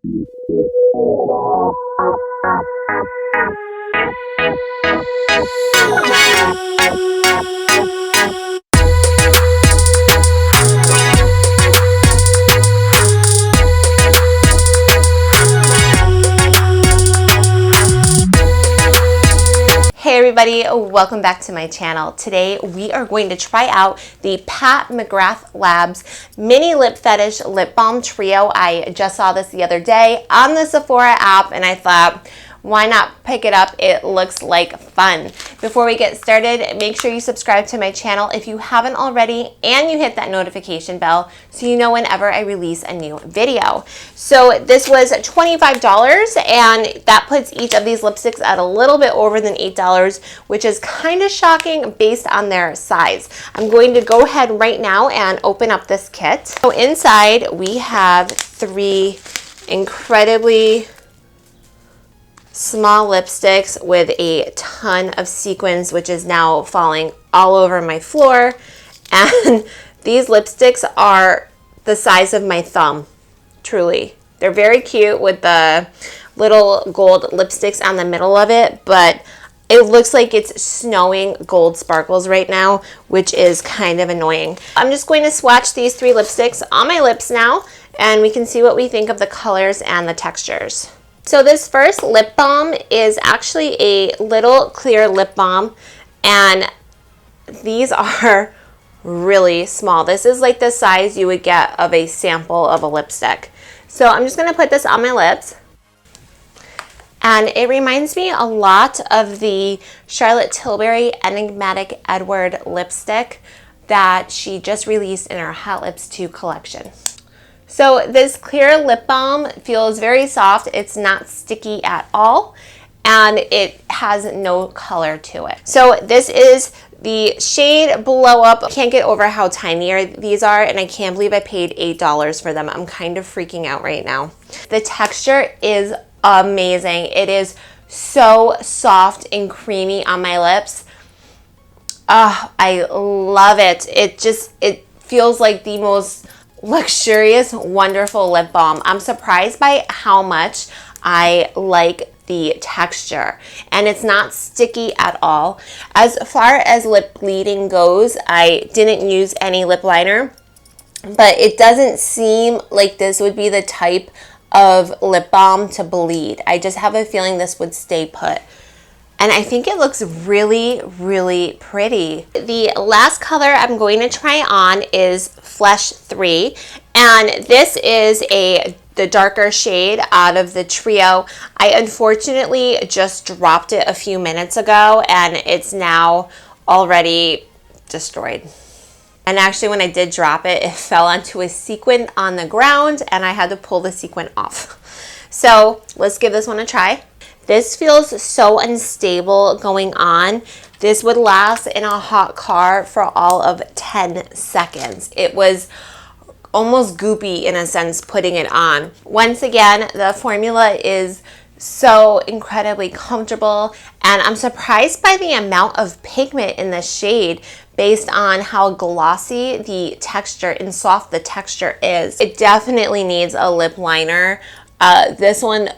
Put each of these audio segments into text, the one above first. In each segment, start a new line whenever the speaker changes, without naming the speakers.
Hey everybody, welcome back to my channel. Today we are going to try out the Pat McGrath Labs Mini Lip Fetish Lip Balm Trio. I just saw this the other day on the Sephora app and I thought, why not pick it up? It looks like fun. Before we get started, make sure you subscribe to my channel if you haven't already and you hit that notification bell so you know whenever I release a new video. So this was $25 and that puts each of these lipsticks at a little bit over than $8, which is kind of shocking based on their size. I'm going to go ahead right now and open up this kit. So inside we have three incredibly small lipsticks with a ton of sequins, which is now falling all over my floor. And these lipsticks are the size of my thumb, truly. They're very cute with the little gold lipsticks on the middle of it, but it looks like it's snowing gold sparkles right now, which is kind of annoying. I'm just going to swatch these three lipsticks on my lips now, and we can see what we think of the colors and the textures. So this first lip balm is actually a little clear lip balm, and these are really small. This is like the size you would get of a sample of a lipstick. So I'm just gonna put this on my lips. And it reminds me a lot of the Charlotte Tilbury Enigmatic Edward lipstick that she just released in her Hot Lips 2 collection. So this clear lip balm feels very soft. It's not sticky at all, and it has no color to it. So this is the shade Blow Up. Can't get over how tiny these are, and I can't believe I paid $8 for them. I'm kind of freaking out right now. The texture is amazing. It is so soft and creamy on my lips. I love it. It feels like the most luxurious, wonderful lip balm. I'm surprised by how much I like the texture, and it's not sticky at all. As far as lip bleeding goes, I didn't use any lip liner, but it doesn't seem like this would be the type of lip balm to bleed. I just have a feeling this would stay put. And I think it looks really, really pretty. The last color I'm going to try on is Flesh 3. And this is the darker shade out of the trio. I unfortunately just dropped it a few minutes ago and it's now already destroyed. And actually when I did drop it, it fell onto a sequin on the ground and I had to pull the sequin off. So let's give this one a try. This feels so unstable going on. This would last in a hot car for all of 10 seconds. It was almost goopy in a sense putting it on. Once again, the formula is so incredibly comfortable, and I'm surprised by the amount of pigment in the shade based on how glossy the texture and soft the texture is. It definitely needs a lip liner. This one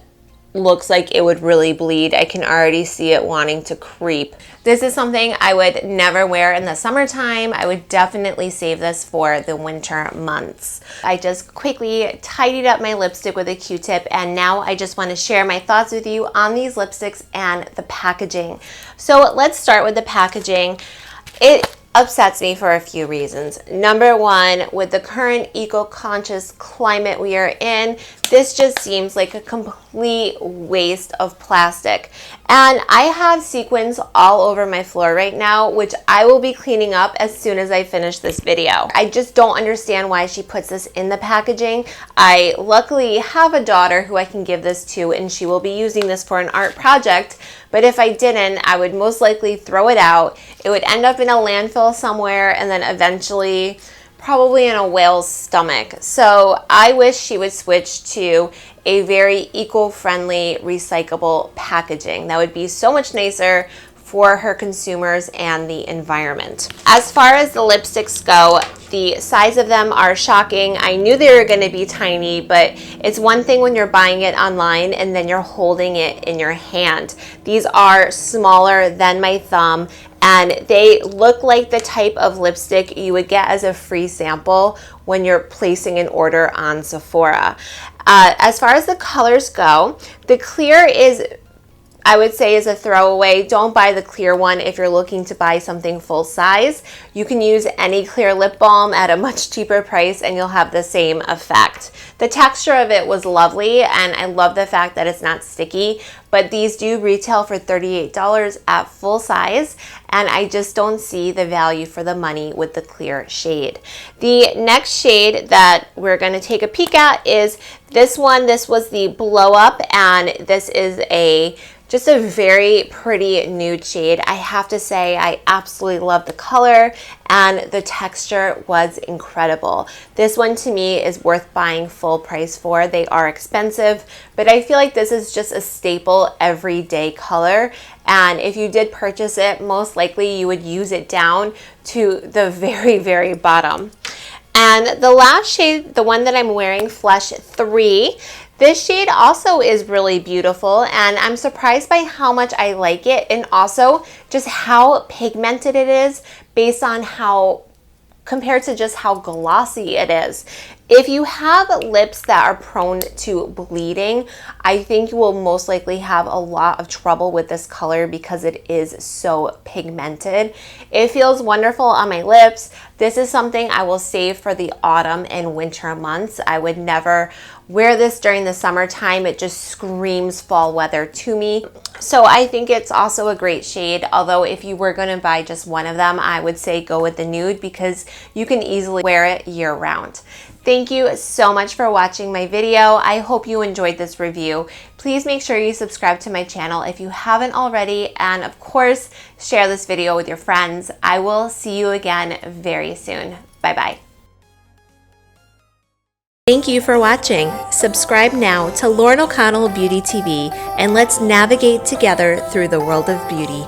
looks like it would really bleed. I can already see it wanting to creep. This is something I would never wear in the summertime. I would definitely save this for the winter months. I just quickly tidied up my lipstick with a Q-tip, and now I just want to share my thoughts with you on these lipsticks and the packaging. So let's start with the packaging. It upsets me for a few reasons. Number one, with the current eco-conscious climate we are in, this just seems like a complete waste of plastic. And I have sequins all over my floor right now, which I will be cleaning up as soon as I finish this video. I just don't understand why she puts this in the packaging. I luckily have a daughter who I can give this to, and she will be using this for an art project. But if I didn't, I would most likely throw it out. It would end up in a landfill somewhere and then eventually probably in a whale's stomach. So I wish she would switch to a very eco-friendly recyclable packaging. That would be so much nicer for her consumers and the environment. As far as the lipsticks go, the size of them are shocking. I knew they were going to be tiny, but it's one thing when you're buying it online and then you're holding it in your hand. These are smaller than my thumb, and they look like the type of lipstick you would get as a free sample when you're placing an order on Sephora. As far as the colors go, the clear is, I would say, is a throwaway. Don't buy the clear one if you're looking to buy something full size. You can use any clear lip balm at a much cheaper price and you'll have the same effect. The texture of it was lovely, and I love the fact that it's not sticky, but these do retail for $38 at full size, and I just don't see the value for the money with the clear shade. The next shade that we're going to take a peek at is this one. This was the Blow Up, and this is just a very pretty nude shade. I have to say, I absolutely love the color, and the texture was incredible. This one to me is worth buying full price for. They are expensive, but I feel like this is just a staple everyday color. And if you did purchase it, most likely you would use it down to the very, very bottom. And the last shade, the one that I'm wearing, Flush 3, this shade also is really beautiful, and I'm surprised by how much I like it, and also just how pigmented it is based on compared to just how glossy it is. If you have lips that are prone to bleeding, I think you will most likely have a lot of trouble with this color because it is so pigmented. It feels wonderful on my lips. This is something I will save for the autumn and winter months. I would never wear this during the summertime. It just screams fall weather to me. So I think it's also a great shade, although if you were going to buy just one of them, I would say go with the nude because you can easily wear it year round. Thank you so much for watching my video. I hope you enjoyed this review. Please make sure you subscribe to my channel if you haven't already, and of course, share this video with your friends. I will see you again very soon. Bye-bye. Thank you for watching. Subscribe now to Lauren O'Connell Beauty TV, and let's navigate together through the world of beauty.